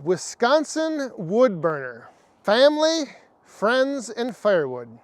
Wisconsin wood burner. Family, friends, and firewood.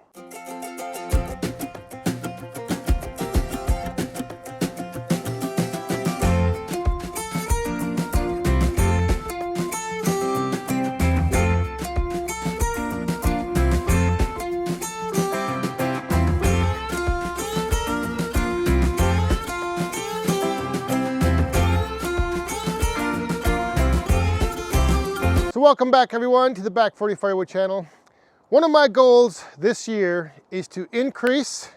So welcome back everyone to the Back 40 Firewood channel. One of my goals this year is to increase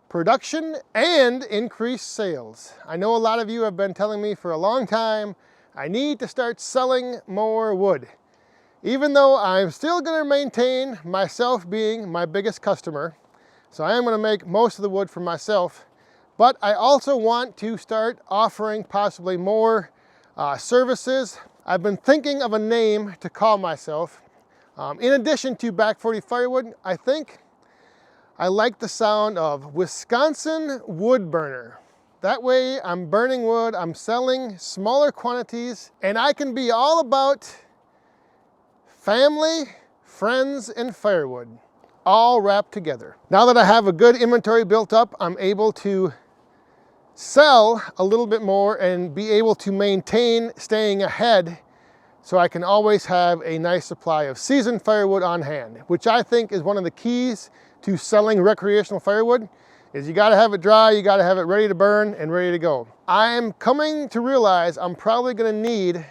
production and increase sales. I know a lot of you have been telling me for a long time, I need to start selling more wood. Even though I'm still going to maintain myself being my biggest customer, so I am going to make most of the wood for myself, but I also want to start offering possibly more services. I've been thinking of a name to call myself. In addition to Back 40 Firewood, I think I like the sound of Wisconsin wood burner. That way I'm burning wood, I'm selling smaller quantities, and I can be all about family, friends, and firewood, all wrapped together. Now that I have a good inventory built up, I'm able to sell a little bit more and be able to maintain staying ahead, so I can always have a nice supply of seasoned firewood on hand, which I think is one of the keys to selling recreational firewood. Is you got to have it dry, you got to have it ready to burn and ready to go. I'm coming to realize I'm probably going to need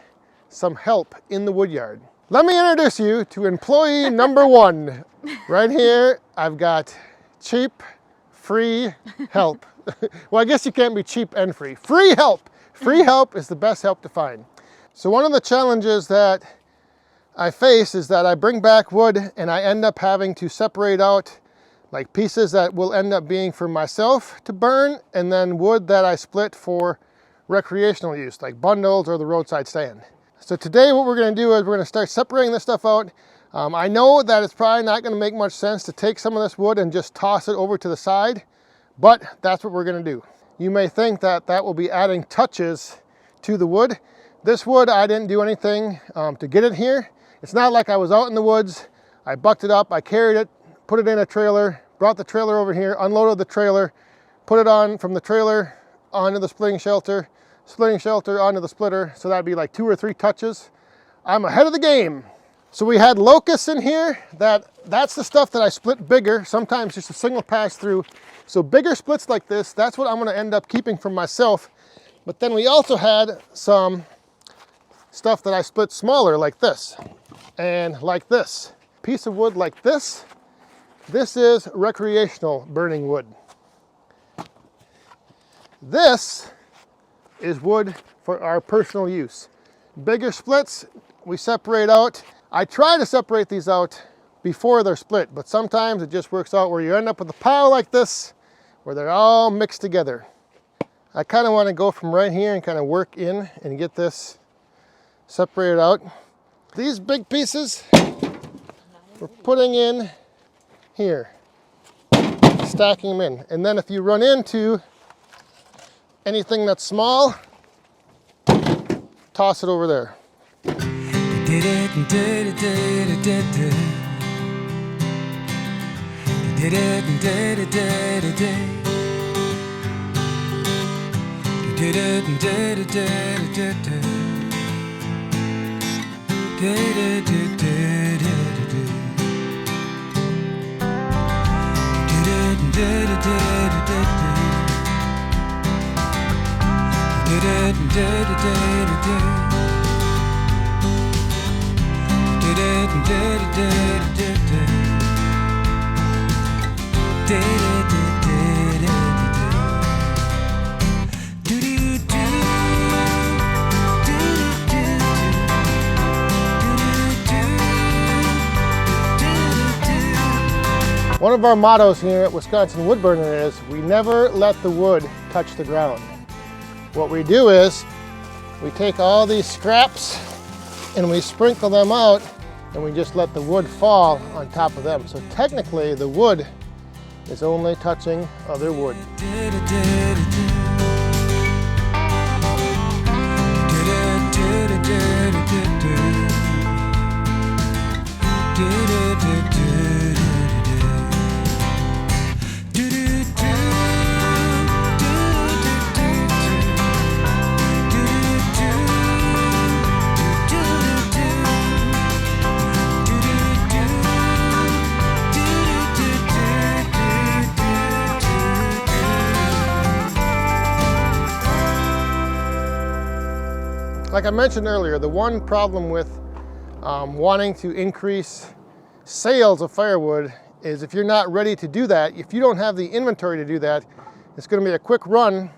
some help in the wood yard. Let me introduce you to employee number one. Right here I've got cheap, free help. Well, I guess you can't be cheap and free. Free help! Free help is the best help to find. So one of the challenges that I face is that I bring back wood and I end up having to separate out like pieces that will end up being for myself to burn, and then wood that I split for recreational use, like bundles or the roadside stand. So today what we're going to do is we're going to start separating this stuff out. I know that it's probably not going to make much sense to take some of this wood and just toss it over to the side, but that's what we're going to do. You may think that that will be adding touches to the wood. This wood, I didn't do anything to get it here. It's not like I was out in the woods, I bucked it up, I carried it, put it in a trailer, brought the trailer over here, unloaded the trailer, put it on from the trailer onto the splitting shelter onto the splitter, so that'd be like 2 or 3 touches. I'm ahead of the game. So we had locusts in here, that's the stuff that I split bigger, sometimes just a single pass through. So bigger splits like this, that's what I'm going to end up keeping for myself. But then we also had some stuff that I split smaller like this and like this. Piece of wood like this. This is recreational burning wood. This is wood for our personal use. Bigger splits, we separate out. I try to separate these out before they're split, but sometimes it just works out where you end up with a pile like this, where they're all mixed together. I kind of want to go from right here and kind of work in and get this separated out. These big pieces we're putting in here, stacking them in. And then if you run into anything that's small, toss it over there. One of our mottos here at Wisconsin Wood Burner is we never let the wood touch the ground. What we do is we take all these scraps and we sprinkle them out and we just let the wood fall on top of them. So technically the wood is only touching other wood. Like I mentioned earlier, the one problem with wanting to increase sales of firewood is if you're not ready to do that, if you don't have the inventory to do that, it's going to be a quick run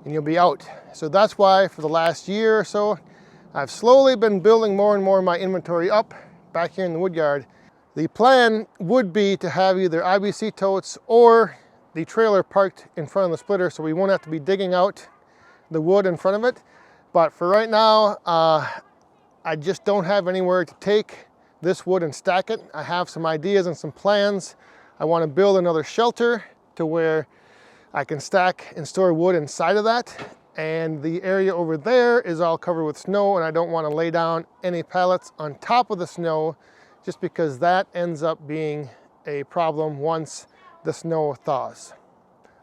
and you'll be out. So that's why for the last year or so, I've slowly been building more and more of my inventory up back here in the wood yard. The plan would be to have either IBC totes or the trailer parked in front of the splitter so we won't have to be digging out the wood in front of it. But for right now, I just don't have anywhere to take this wood and stack it. I have some ideas and some plans. I want to build another shelter to where I can stack and store wood inside of that. And the area over there is all covered with snow, and I don't want to lay down any pallets on top of the snow just because that ends up being a problem once the snow thaws.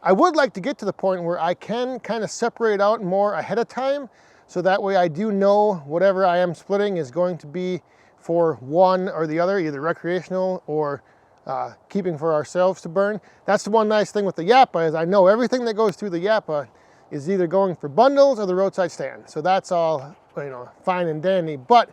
I would like to get to the point where I can kind of separate out more ahead of time, so that way I do know whatever I am splitting is going to be for one or the other, either recreational or keeping for ourselves to burn. That's the one nice thing with the Yappa is I know everything that goes through the Yappa is either going for bundles or the roadside stand. So that's all, you know, fine and dandy. But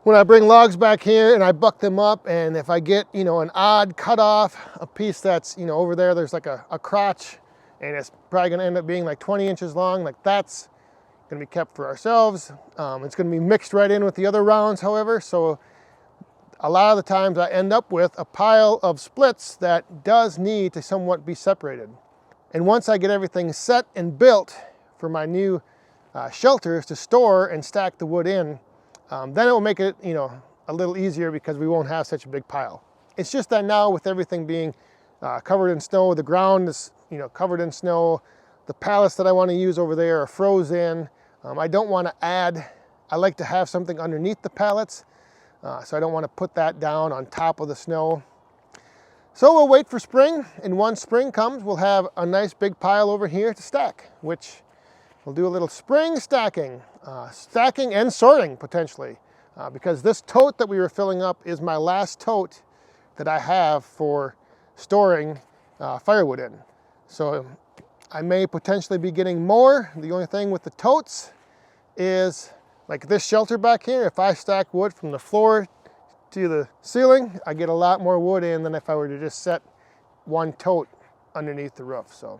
when I bring logs back here and I buck them up, and if I get, you know, an odd cut off, a piece that's, you know, over there's like a crotch, and it's probably gonna end up being like 20 inches long, like that's gonna be kept for ourselves. It's gonna be mixed right in with the other rounds, however, so a lot of the times I end up with a pile of splits that does need to somewhat be separated. And once I get everything set and built for my new shelters to store and stack the wood in, then it will make it, you know, a little easier because we won't have such a big pile. It's just that now with everything being covered in snow, the ground is, you know, covered in snow, the pallets that I want to use over there are frozen. I don't want to add, I like to have something underneath the pallets, so I don't want to put that down on top of the snow. So we'll wait for spring, and once spring comes, we'll have a nice big pile over here to stack, which we'll do a little spring stacking, stacking and sorting potentially, because this tote that we were filling up is my last tote that I have for storing firewood in. So I may potentially be getting more. The only thing with the totes is like this shelter back here, if I stack wood from the floor to the ceiling, I get a lot more wood in than if I were to just set one tote underneath the roof. So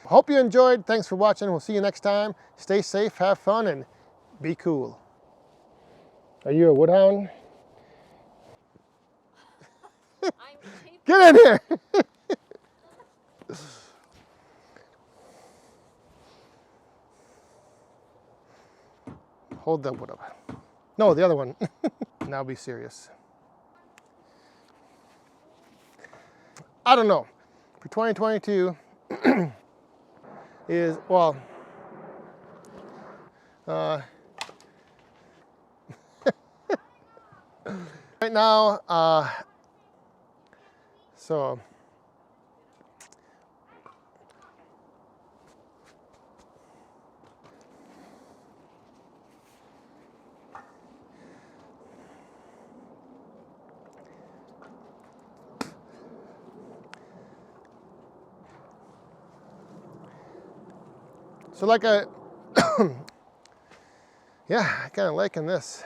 hope you enjoyed. Thanks for watching. We'll see you next time. Stay safe, have fun, and be cool. Are you a woodhound? Get in here. Hold that wood up. No, the other one. Now be serious. I don't know. For 2022 is, well, right now, so like a, yeah, I kind of liking this.